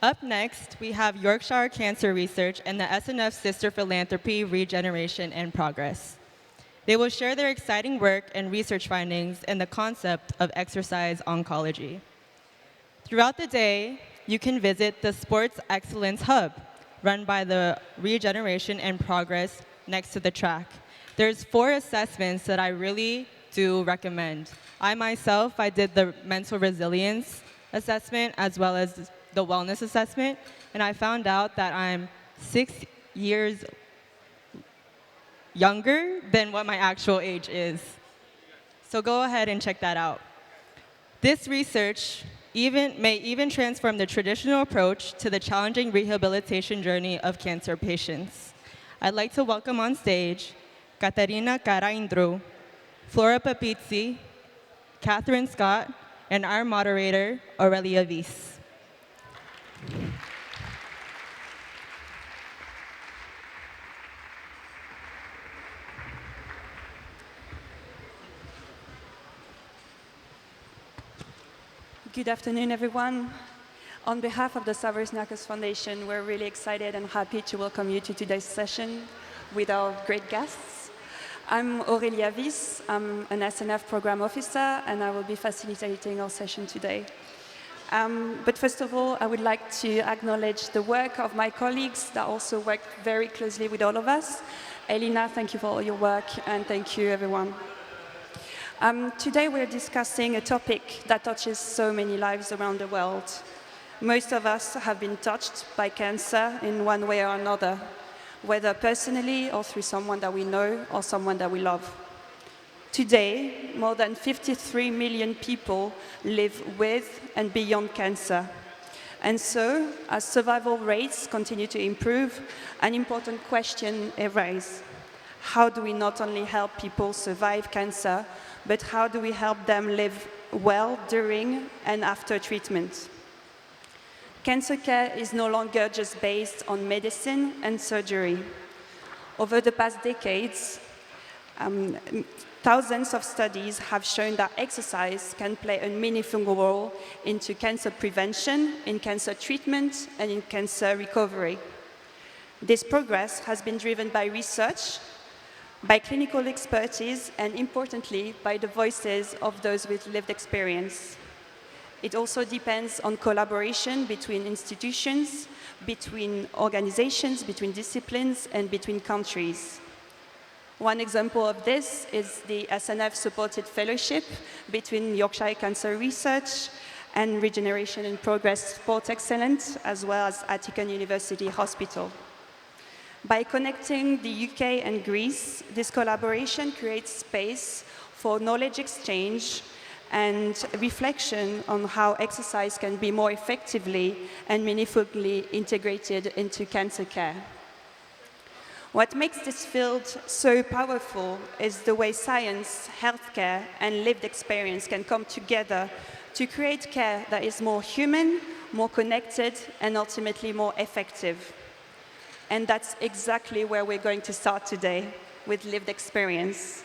Up next, we have Yorkshire Cancer Research and the SNF Sister Philanthropy Regeneration and Progress. They will share their exciting work and research findings and the concept of exercise oncology. Throughout the day, you can visit the Sports Excellence Hub, run by the Regeneration and Progress next to the track. There's 4 assessments that I really do recommend. I did the mental resilience assessment as well as the wellness assessment, and I found out that I'm 6 years younger than what my actual age is. So go ahead and check that out. This research may even transform the traditional approach to the challenging rehabilitation journey of cancer patients. I'd like to welcome on stage Katerina Karaindou, Flora Papitsi, Kathryn Scott, and our moderator, Aurelie Avice. Good afternoon, everyone. On behalf of the Stavros Niarchos Foundation, we're really excited and happy to welcome you to today's session with our great guests. I'm Aurelie Avice. I'm an SNF program officer, and I will be facilitating our session today. But first of all, I would like to acknowledge the work of my colleagues that also work very closely with all of us. Elena, thank you for all your work, and thank you, everyone. Today we're discussing a topic that touches so many lives around the world. Most of us have been touched by cancer in one way or another, whether personally or through someone that we know or someone that we love. Today, more than 53 million people live with and beyond cancer. And so, as survival rates continue to improve, an important question arises. How do we not only help people survive cancer, but how do we help them live well during and after treatment? Cancer care is no longer just based on medicine and surgery. Over the past decades, thousands of studies have shown that exercise can play a meaningful role into cancer prevention, in cancer treatment, and in cancer recovery. This progress has been driven by research, by clinical expertise, and importantly, by the voices of those with lived experience. It also depends on collaboration between institutions, between organizations, between disciplines, and between countries. One example of this is the SNF-supported fellowship between Yorkshire Cancer Research and Regeneration and Progress Sport Excellence, as well as Attica University Hospital. By connecting the UK and Greece, this collaboration creates space for knowledge exchange and reflection on how exercise can be more effectively and meaningfully integrated into cancer care. What makes this field so powerful is the way science, healthcare, and lived experience can come together to create care that is more human, more connected, and ultimately more effective. And that's exactly where we're going to start today, with lived experience.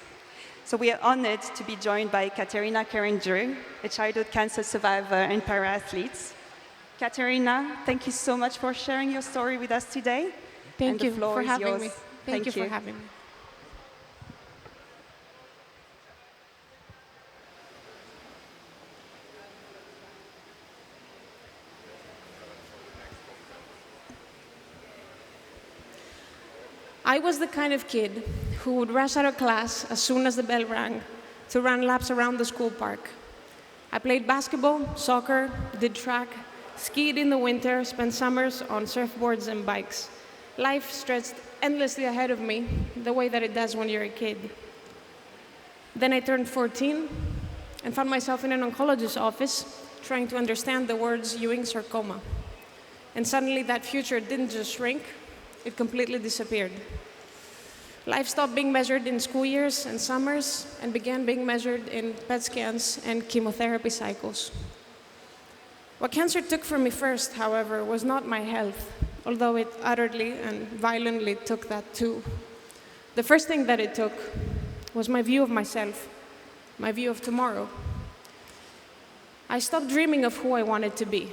So we are honored to be joined by Katerina Karaindou, a childhood cancer survivor and para-athlete. Katerina, thank you so much for sharing your story with us today. Thank you for having me. Thank you for having me. I was the kind of kid who would rush out of class as soon as the bell rang to run laps around the school park. I played basketball, soccer, did track, skied in the winter, spent summers on surfboards and bikes. Life stretched endlessly ahead of me, the way that it does when you're a kid. Then I turned 14 and found myself in an oncologist's office trying to understand the words Ewing sarcoma. And suddenly that future didn't just shrink, it completely disappeared. Life stopped being measured in school years and summers and began being measured in PET scans and chemotherapy cycles. What cancer took from me first, however, was not my health, although it utterly and violently took that too. The first thing that it took was my view of myself, my view of tomorrow. I stopped dreaming of who I wanted to be.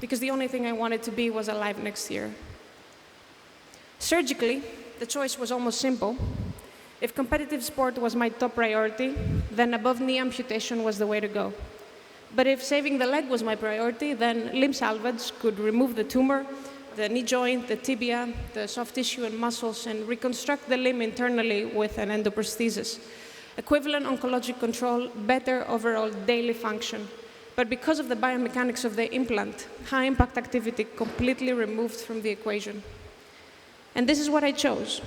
because the only thing I wanted to be was alive next year. Surgically, the choice was almost simple. If competitive sport was my top priority, then above-knee amputation was the way to go. But if saving the leg was my priority, then limb salvage could remove the tumor, the knee joint, the tibia, the soft tissue and muscles, and reconstruct the limb internally with an endoprosthesis. Equivalent oncologic control, better overall daily function. But because of the biomechanics of the implant, high impact activity completely removed from the equation. And this is what I chose.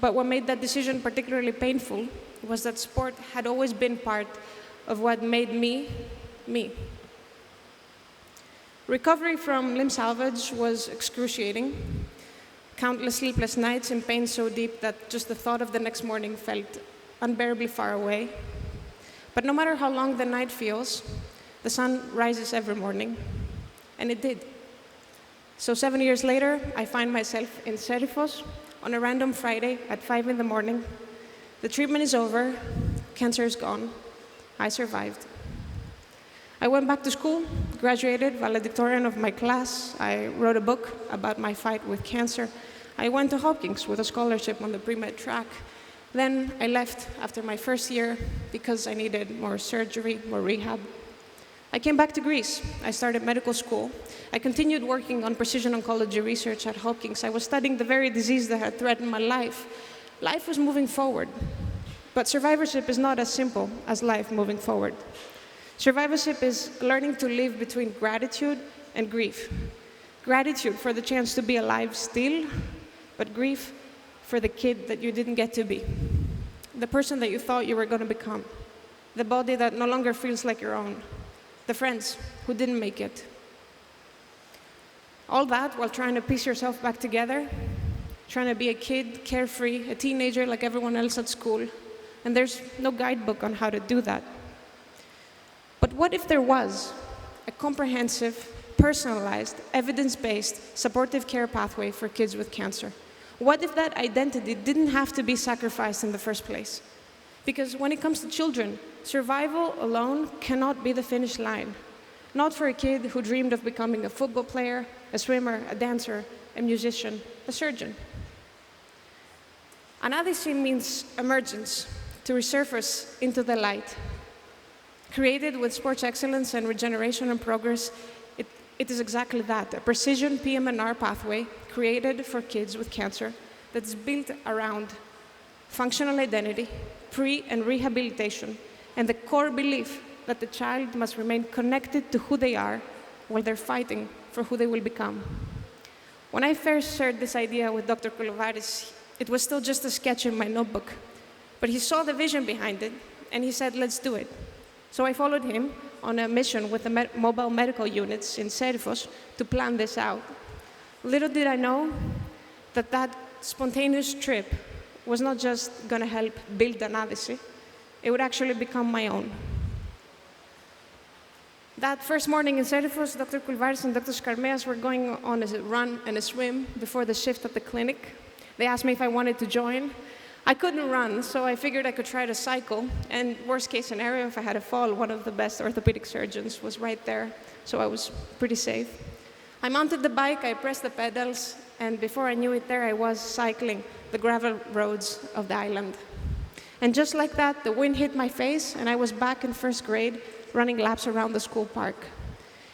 But what made that decision particularly painful was that sport had always been part of what made me, me. Recovery from limb salvage was excruciating. Countless sleepless nights in pain so deep that just the thought of the next morning felt unbearably far away. But no matter how long the night feels, the sun rises every morning, and it did. So 7 years later, I find myself in Serifos on a random Friday at 5 in the morning. The treatment is over, cancer is gone, I survived. I went back to school, graduated, valedictorian of my class. I wrote a book about my fight with cancer. I went to Hopkins with a scholarship on the pre-med track. Then I left after my first year because I needed more surgery, more rehab. I came back to Greece. I started medical school. I continued working on precision oncology research at Hopkins. I was studying the very disease that had threatened my life. Life was moving forward. But survivorship is not as simple as life moving forward. Survivorship is learning to live between gratitude and grief. Gratitude for the chance to be alive still, but grief for the kid that you didn't get to be. The person that you thought you were going to become. The body that no longer feels like your own. The friends who didn't make it. All that while trying to piece yourself back together, trying to be a kid, carefree, a teenager like everyone else at school. And there's no guidebook on how to do that. But what if there was a comprehensive, personalized, evidence-based supportive care pathway for kids with cancer? What if that identity didn't have to be sacrificed in the first place? Because when it comes to children, survival alone cannot be the finish line. Not for a kid who dreamed of becoming a football player, a swimmer, a dancer, a musician, a surgeon. Avice means emergence, to resurface into the light. Created with sports excellence and regeneration and progress, it is exactly that, a precision PM&R pathway created for kids with cancer that's built around functional identity, pre- and rehabilitation, and the core belief that the child must remain connected to who they are while they're fighting for who they will become. When I first shared this idea with Dr. Koulouvaris, it was still just a sketch in my notebook, but he saw the vision behind it, and he said, let's do it. So I followed him on a mission with the mobile medical units in Serifos to plan this out. Little did I know that that spontaneous trip was not just going to help build an Avice, it would actually become my own. That first morning in Serifos, Dr. Koulouvaris and Dr. Skarmeas were going on a run and a swim before the shift at the clinic. They asked me if I wanted to join. I couldn't run, so I figured I could try to cycle. And worst case scenario, if I had a fall, one of the best orthopedic surgeons was right there, so I was pretty safe. I mounted the bike, I pressed the pedals, and before I knew it, there I was cycling the gravel roads of the island. And just like that, the wind hit my face, and I was back in first grade, running laps around the school park.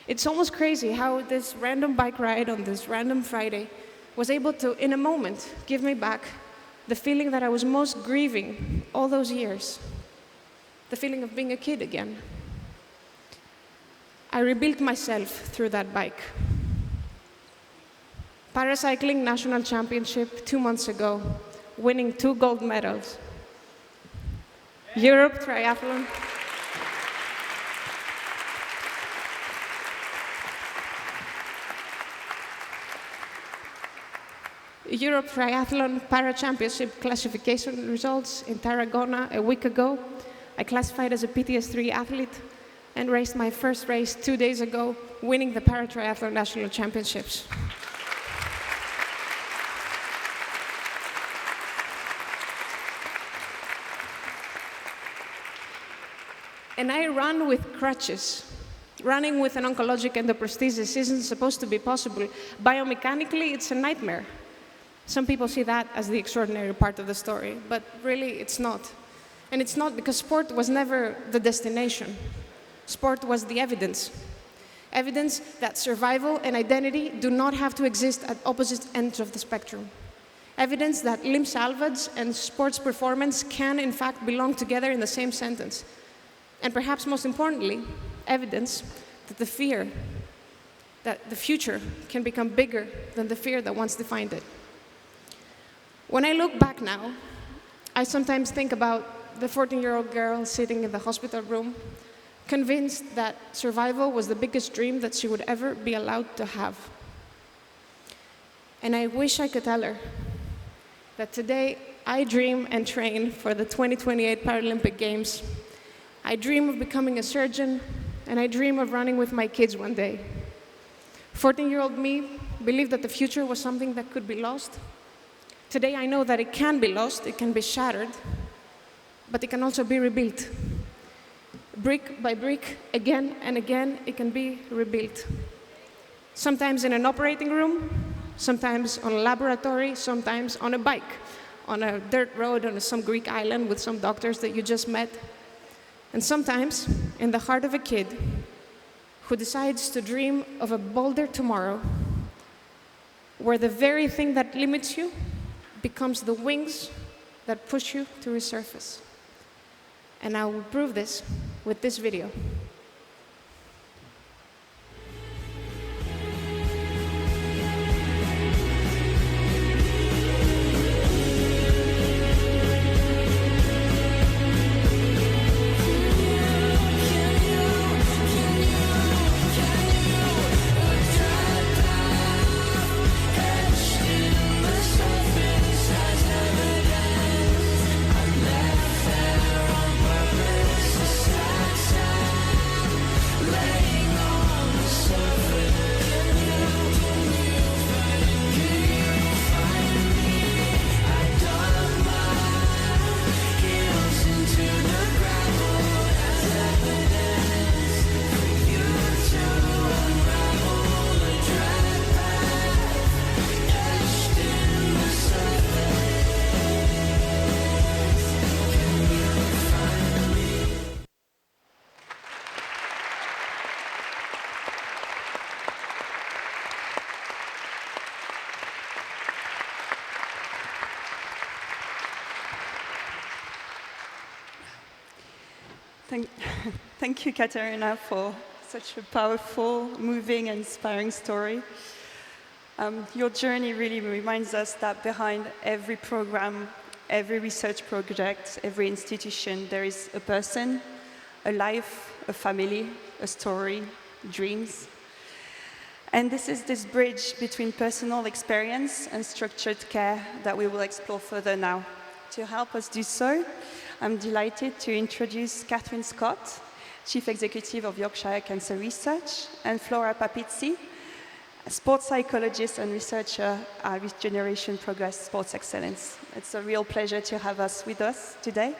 It's almost crazy how this random bike ride on this random Friday was able to, in a moment, give me back the feeling that I was most grieving all those years, the feeling of being a kid again. I rebuilt myself through that bike. Paracycling national championship 2 months ago, winning 2 gold medals. Europe triathlon. Europe Triathlon Para-Championship classification results in Tarragona a week ago. I classified as a PTS3 athlete and raced my first race 2 days ago, winning the Para-Triathlon National Championships. And I run with crutches, running with an oncologic endoprosthesis isn't supposed to be possible. Biomechanically, it's a nightmare. Some people see that as the extraordinary part of the story, but really it's not. And it's not because sport was never the destination. Sport was the evidence. Evidence that survival and identity do not have to exist at opposite ends of the spectrum. Evidence that limb salvage and sports performance can, in fact, belong together in the same sentence. And perhaps most importantly, evidence that the fear that the future can become bigger than the fear that once defined it. When I look back now, I sometimes think about the 14-year-old girl sitting in the hospital room, convinced that survival was the biggest dream that she would ever be allowed to have. And I wish I could tell her that today I dream and train for the 2028 Paralympic Games. I dream of becoming a surgeon, and I dream of running with my kids one day. 14-year-old me believed that the future was something that could be lost. Today I know that it can be lost, it can be shattered, but it can also be rebuilt. Brick by brick, again and again, it can be rebuilt. Sometimes in an operating room, sometimes on a laboratory, sometimes on a bike, on a dirt road on some Greek island with some doctors that you just met. And sometimes in the heart of a kid who decides to dream of a bolder tomorrow, where the very thing that limits you becomes the wings that push you to resurface. And I will prove this with this video. Thank you, Katerina, for such a powerful, moving, and inspiring story. Your journey really reminds us that behind every program, every research project, every institution, there is a person, a life, a family, a story, dreams. And this is this bridge between personal experience and structured care that we will explore further now. To help us do so, I'm delighted to introduce Kathryn Scott, Chief Executive of Yorkshire Cancer Research, and Flora Papitsi, a sports psychologist and researcher at Avice Generation Progress Sports Excellence. It's a real pleasure to have us with us today.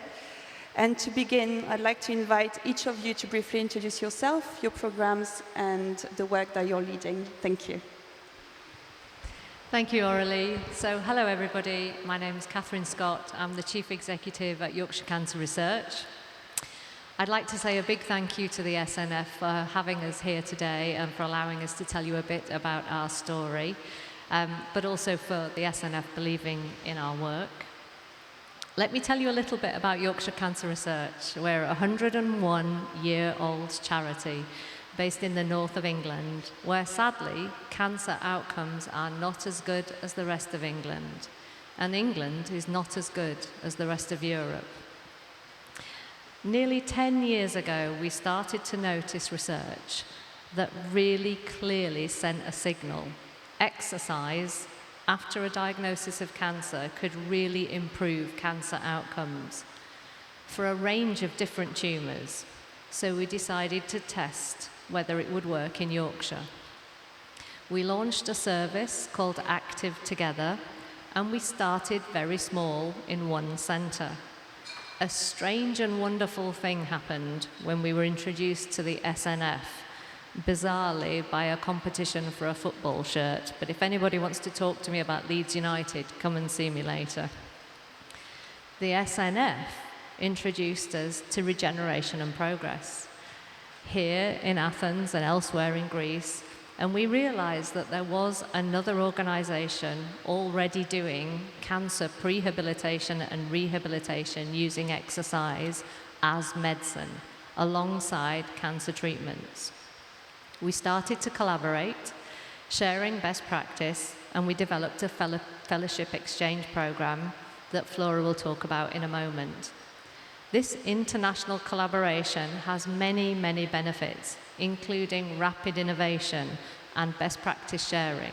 And to begin, I'd like to invite each of you to briefly introduce yourself, your programs, and the work that you're leading. Thank you. Thank you, Aurelie. So, hello everybody. My name is Kathryn Scott. I'm the Chief Executive at Yorkshire Cancer Research. I'd like to say a big thank you to the SNF for having us here today and for allowing us to tell you a bit about our story, but also for the SNF believing in our work. Let me tell you a little bit about Yorkshire Cancer Research. We're a 101-year-old charity based in the north of England, where sadly, cancer outcomes are not as good as the rest of England, and England is not as good as the rest of Europe. Nearly 10 years ago, we started to notice research that really clearly sent a signal. Exercise after a diagnosis of cancer could really improve cancer outcomes for a range of different tumours. So we decided to test whether it would work in Yorkshire. We launched a service called Active Together, and we started very small in one centre. A strange and wonderful thing happened when we were introduced to the SNF, bizarrely by a competition for a football shirt. But if anybody wants to talk to me about Leeds United, come and see me later. The SNF introduced us to regeneration and progress here in Athens and elsewhere in Greece, and we realized that there was another organization already doing cancer prehabilitation and rehabilitation using exercise as medicine alongside cancer treatments. We started to collaborate, sharing best practice, and we developed a fellowship exchange program that Flora will talk about in a moment. This international collaboration has many, many benefits, including rapid innovation and best practice sharing.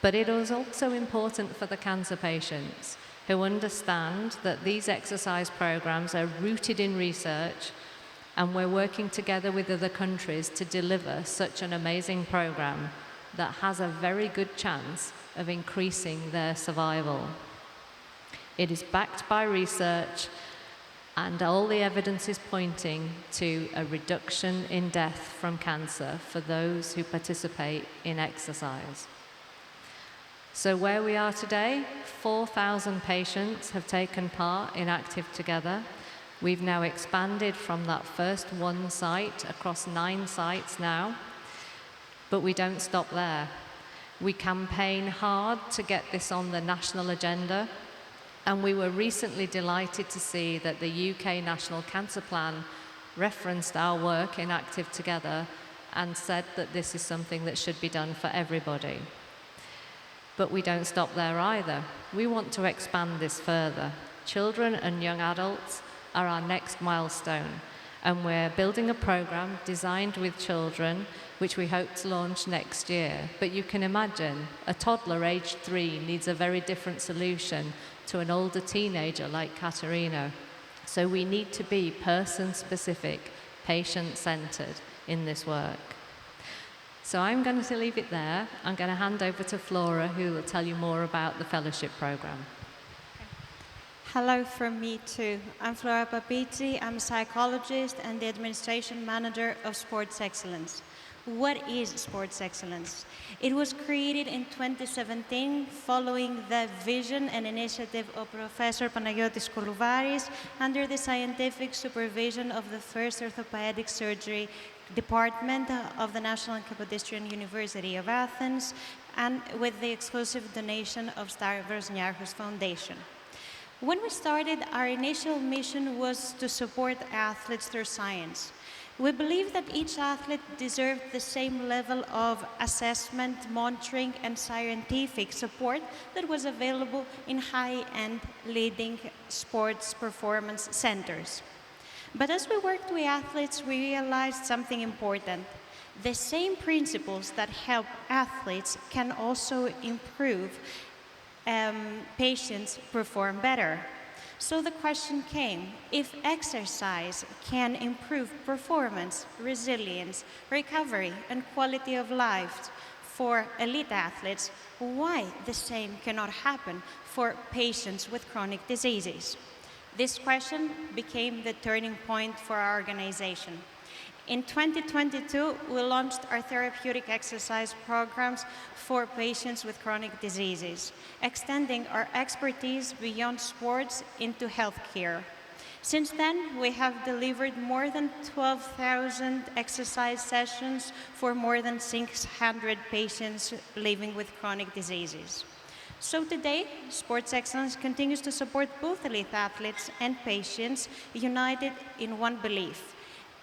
But it is also important for the cancer patients who understand that these exercise programs are rooted in research, and we're working together with other countries to deliver such an amazing program that has a very good chance of increasing their survival. It is backed by research, and all the evidence is pointing to a reduction in death from cancer for those who participate in exercise. So where we are today, 4,000 patients have taken part in Active Together. We've now expanded from that first one site across 9 sites now, but we don't stop there. We campaign hard to get this on the national agenda, and we were recently delighted to see that the UK National Cancer Plan referenced our work in Active Together and said that this is something that should be done for everybody. But we don't stop there either. We want to expand this further. Children and young adults are our next milestone, and we're building a program designed with children, which we hope to launch next year. But you can imagine, a toddler aged 3 needs a very different solution to an older teenager like Katerina. So we need to be person-specific, patient-centered in this work. So I'm going to leave it there. I'm going to hand over to Flora, who will tell you more about the fellowship program. Hello from me too. I'm Flora Papitsi. I'm a psychologist and the administration manager of Sports Excellence. What is Sports Excellence? It was created in 2017 following the vision and initiative of Professor Panagiotis Koulouvaris under the scientific supervision of the first orthopedic surgery department of the National Kapodistrian University of Athens, and with the exclusive donation of Stavros Niarchos Foundation. When we started, our initial mission was to support athletes through science. We believe that each athlete deserved the same level of assessment, monitoring, and scientific support that was available in high-end leading sports performance centers. But as we worked with athletes, we realized something important. The same principles that help athletes can also improve patients perform better. So the question came, if exercise can improve performance, resilience, recovery, and quality of life for elite athletes, why the same cannot happen for patients with chronic diseases? This question became the turning point for our organization. In 2022, we launched our therapeutic exercise programs for patients with chronic diseases, extending our expertise beyond sports into healthcare. Since then, we have delivered more than 12,000 exercise sessions for more than 600 patients living with chronic diseases. So today, Sports Excellence continues to support both elite athletes and patients united in one belief.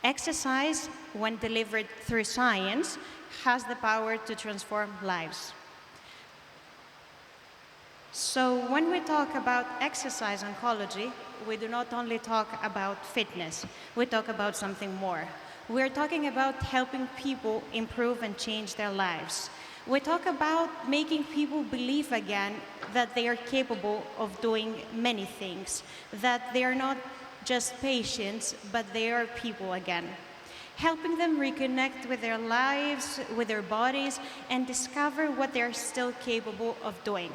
Exercise, when delivered through science, has the power to transform lives. So when we talk about exercise oncology, we do not only talk about fitness, we talk about something more. We're talking about helping people improve and change their lives. We talk about making people believe again that they are capable of doing many things, that they are not just patients, but they are people again. Helping them reconnect with their lives, with their bodies, and discover what they're still capable of doing.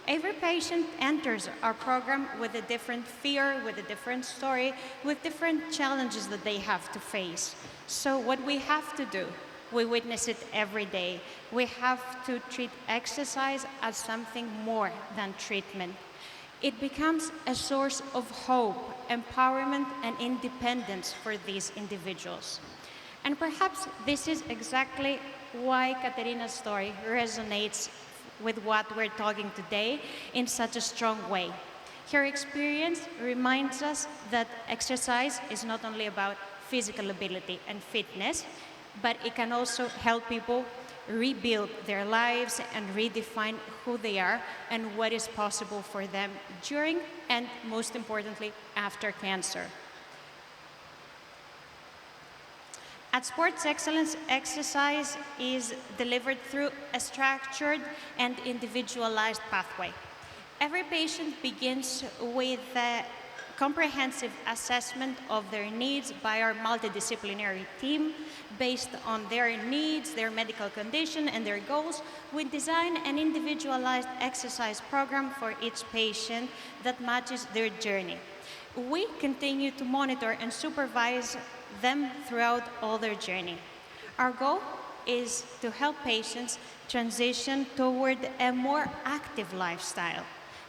Every patient enters our program with a different fear, with a different story, with different challenges that they have to face. So what we have to do, We witness it every day. We have to treat exercise as something more than treatment. It becomes a source of hope, empowerment, and independence for these individuals. And perhaps this is exactly why Katerina's story resonates with what we're talking today in such a strong way. Her experience reminds us that exercise is not only about physical ability and fitness, but it can also help people rebuild their lives and redefine who they are and what is possible for them during and, most importantly, after cancer. At Sports Excellence, exercise is delivered through a structured and individualized pathway. Every patient begins with a comprehensive assessment of their needs by our multidisciplinary team. Based on their needs, their medical condition, and their goals, we design an individualized exercise program for each patient that matches their journey. We continue to monitor and supervise them throughout all their journey. Our goal is to help patients transition toward a more active lifestyle.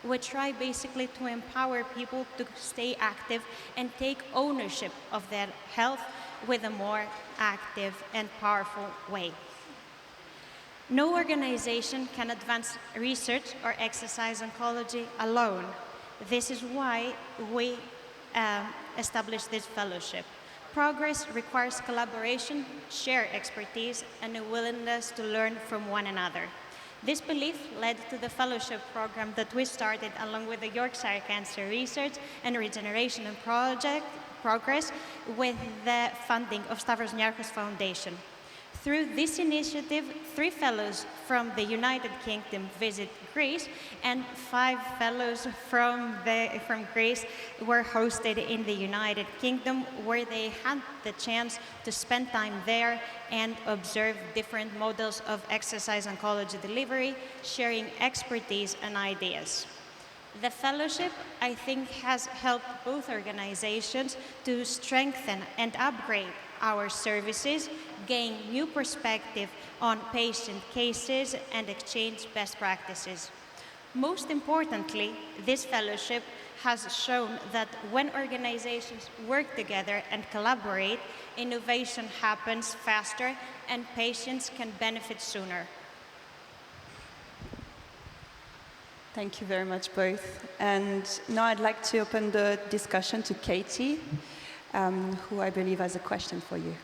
We try basically to empower people to stay active and take ownership of their health with a more active and powerful way. No organization can advance research or exercise oncology alone. This is why we established this fellowship. Progress requires collaboration, shared expertise, and a willingness to learn from one another. This belief led to the fellowship program that we started along with the Yorkshire Cancer Research and Regeneration and Progress with the funding of Stavros Niarchos Foundation. Through this initiative, 3 fellows from the United Kingdom visit Greece, and 5 fellows from Greece were hosted in the United Kingdom, where they had the chance to spend time there and observe different models of exercise oncology delivery, sharing expertise and ideas. The fellowship, I think, has helped both organizations to strengthen and upgrade our services, gain new perspective on patient cases, and exchange best practices. Most importantly, this fellowship has shown that when organizations work together and collaborate, innovation happens faster and patients can benefit sooner. Thank you very much, both. And now I'd like to open the discussion to Katie, who I believe has a question for you.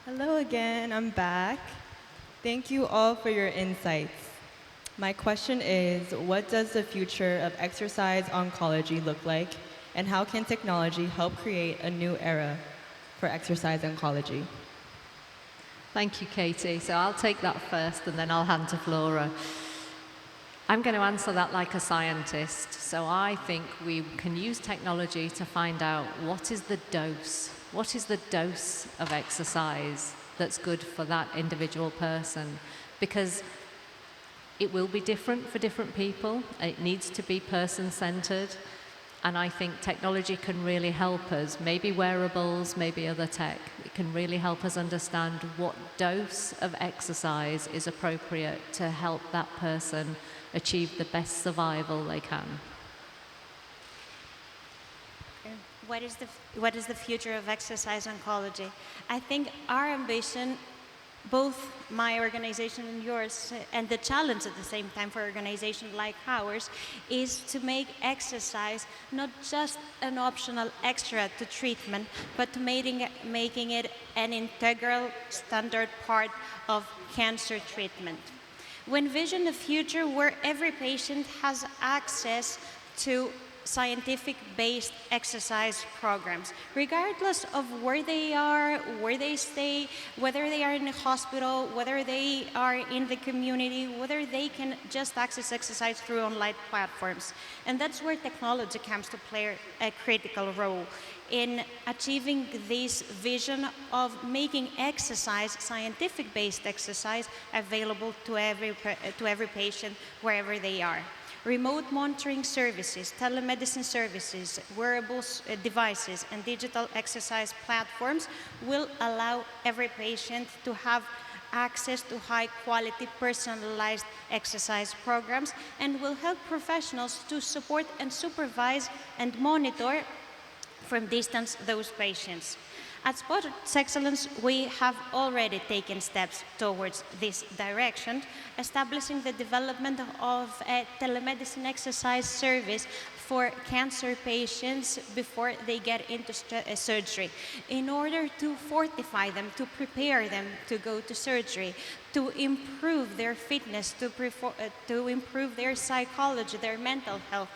Hello again, I'm back. Thank you all for your insights. My question is, what does the future of exercise oncology look like, and how can technology help create a new era for exercise oncology? Thank you, Katie. So I'll take that first and then I'll hand to Flora. I'm going to answer that like a scientist. So I think we can use technology to find out what is the dose of exercise that's good for that individual person, because it will be different for different people. It needs to be person-centered. And I think technology can really help us, maybe wearables, maybe other tech. It can really help us understand what dose of exercise is appropriate to help that person achieve the best survival they can. What is the future of exercise oncology? I think our ambition, both my organization and yours, and the challenge at the same time for an organization like ours, is to make exercise not just an optional extra to treatment, but to making it an integral standard part of cancer treatment. We envision a future where every patient has access to scientific-based exercise programs, regardless of where they are, where they stay, whether they are in a hospital, whether they are in the community, whether they can just access exercise through online platforms. And that's where technology comes to play a critical role in achieving this vision of making exercise, scientific-based exercise, available to every patient wherever they are. Remote monitoring services, telemedicine services, wearables devices, and digital exercise platforms will allow every patient to have access to high-quality, personalized exercise programs and will help professionals to support and supervise and monitor from distance those patients. At Sports Excellence, we have already taken steps towards this direction, establishing the development of a telemedicine exercise service for cancer patients before they get into surgery, in order to fortify them, to prepare them to go to surgery, to improve their fitness, to improve their psychology, their mental health,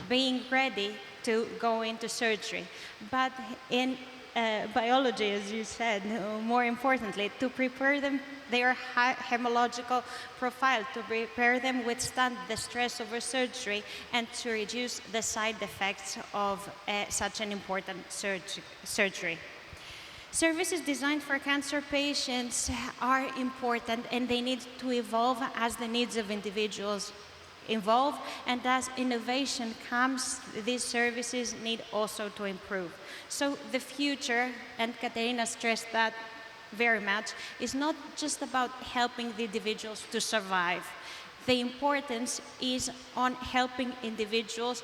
being ready to go into surgery. But in biology, as you said, more importantly, to prepare them, their hematological profile, to prepare them withstand the stress of a surgery and to reduce the side effects of such an important surgery. Services designed for cancer patients are important and they need to evolve as the needs of individuals evolve, and as innovation comes, these services need also to improve. So the future, and Katerina stressed that very much, is not just about helping the individuals to survive. The importance is on helping individuals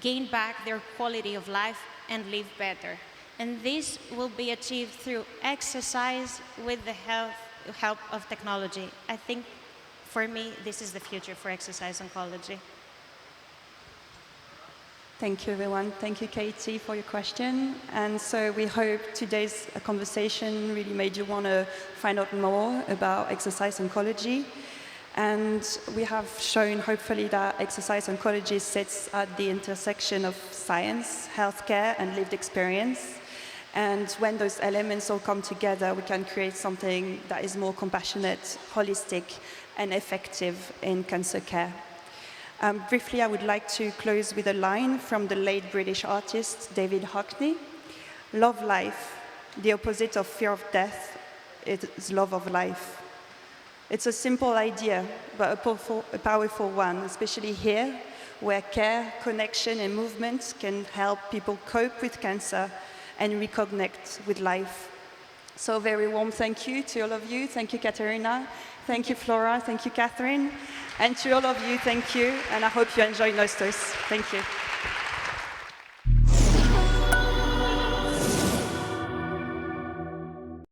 gain back their quality of life and live better. And this will be achieved through exercise with the help of technology. I think for me, this is the future for exercise oncology. Thank you, everyone. Thank you, Katie, for your question. And so we hope today's conversation really made you want to find out more about exercise oncology. And we have shown, hopefully, that exercise oncology sits at the intersection of science, healthcare, and lived experience. And when those elements all come together, we can create something that is more compassionate, holistic, and effective in cancer care. Briefly, I would like to close with a line from the late British artist David Hockney. Love life. The opposite of fear of death is love of life. It's a simple idea, but a powerful one, especially here, where care, connection, and movement can help people cope with cancer and reconnect with life. So a very warm thank you to all of you. Thank you, Katerina. Thank you, Flora. Thank you, Kathryn. And to all of you, thank you. And I hope you enjoy Nostos. Thank you.